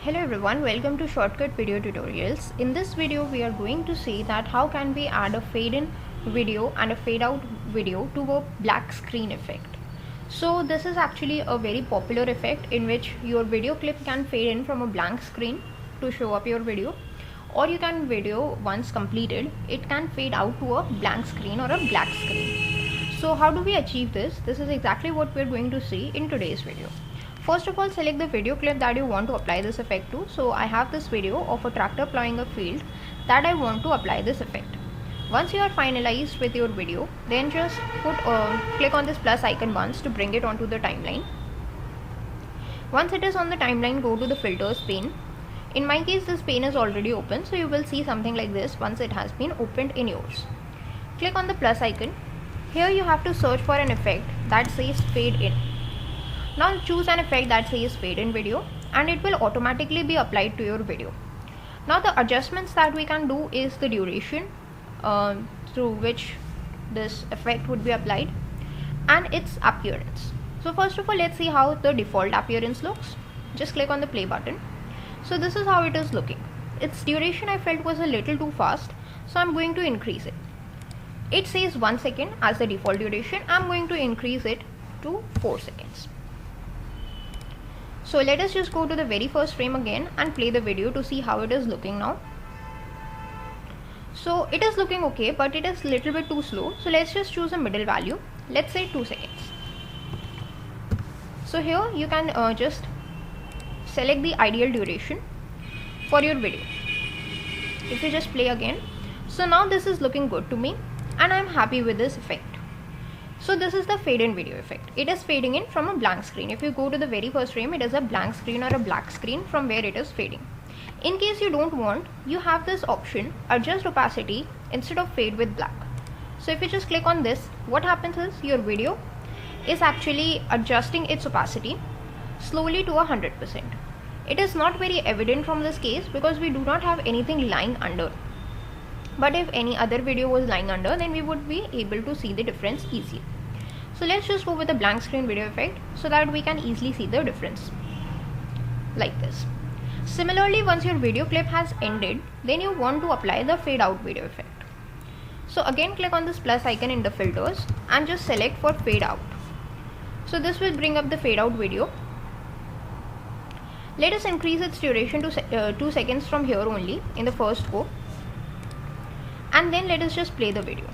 Hello everyone, welcome to Shotcut video tutorials. In this video we are going to see that how can we add a fade in video and a fade out video to a black screen effect. So this is actually a very popular effect in which your video clip can fade in from a blank screen to show up your video, or you can video once completed it can fade out to a blank screen or a black screen. So how do we achieve this? This is exactly what we're going to see in today's video. First of all, select the video clip that you want to apply this effect to. So I have this video of a tractor plowing a field that I want to apply this effect. Once you are finalized with your video, then just click on this plus icon once to bring it onto the timeline. Once it is on the timeline, go to the filters pane. In my case, this pane is already open, so you will see something like this once it has been opened in yours. Click on the plus icon. Here you have to search for an effect that says fade in. Now choose an effect that says fade in video and it will automatically be applied to your video. Now the adjustments that we can do is the duration through which this effect would be applied and its appearance. So first of all, let's see how the default appearance looks. Just click on the play button. So this is how it is looking. Its duration I felt was a little too fast, so I'm going to increase it. It says 1 second as the default duration. I'm going to increase it to 4 seconds. So let us just go to the very first frame again and play the video to see how it is looking now. So it is looking okay, but it is a little bit too slow. So let's just choose a middle value. Let's say 2 seconds. So here you can just select the ideal duration for your video. If you just play again. So now this is looking good to me and I'm happy with this effect. So this is the fade in video effect. It is fading in from a blank screen. If you go to the very first frame, it is a blank screen or a black screen from where it is fading. In case you don't want, you have this option, adjust opacity instead of fade with black. So if you just click on this, what happens is your video is actually adjusting its opacity slowly to 100%. It is not very evident from this case because we do not have anything lying under. But if any other video was lying under, then we would be able to see the difference easily. So let's just go with the blank screen video effect so that we can easily see the difference like this. Similarly, once your video clip has ended, then you want to apply the fade out video effect. So again, click on this plus icon in the filters and just select for fade out. So this will bring up the fade out video. Let us increase its duration to 2 seconds from here only in the first go. And then let us just play the video.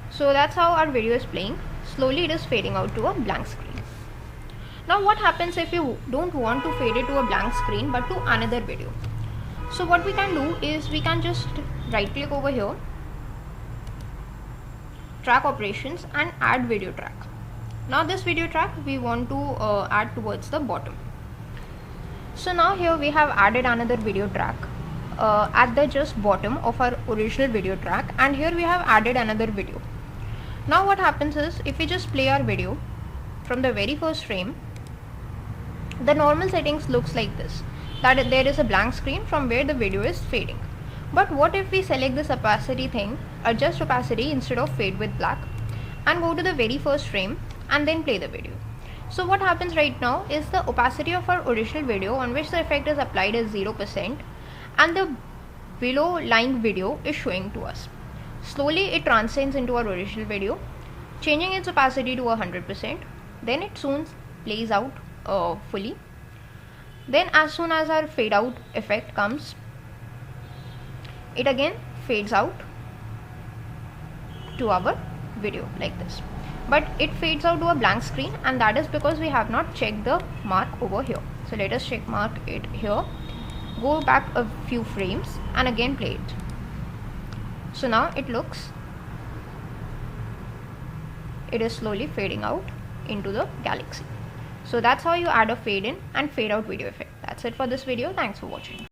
So that's how our video is playing. Slowly it is fading out to a blank screen. Now what happens if you don't want to fade it to a blank screen but to another video? So what we can do is we can just right click over here, track operations, and add video track. Now this video track we want to add towards the bottom. So now here we have added another video track at the just bottom of our original video track, and here we have added another video. Now what happens is if we just play our video from the very first frame, the normal settings looks like this, that there is a blank screen from where the video is fading. But what if we select this opacity thing, adjust opacity instead of fade with black, and go to the very first frame and then play the video? So what happens right now is the opacity of our original video on which the effect is applied is 0% and the below lying video is showing to us. Slowly it transcends into our original video, changing its opacity to 100%. Then it soon plays out fully. Then as soon as our fade out effect comes, it again fades out to our video like this. But it fades out to a blank screen, and that is because we have not checked the mark over here. So let us check mark it here, go back a few frames and again play it. So now it is slowly fading out into the galaxy. So that's how you add a fade in and fade out video effect. That's it for this video. Thanks for watching.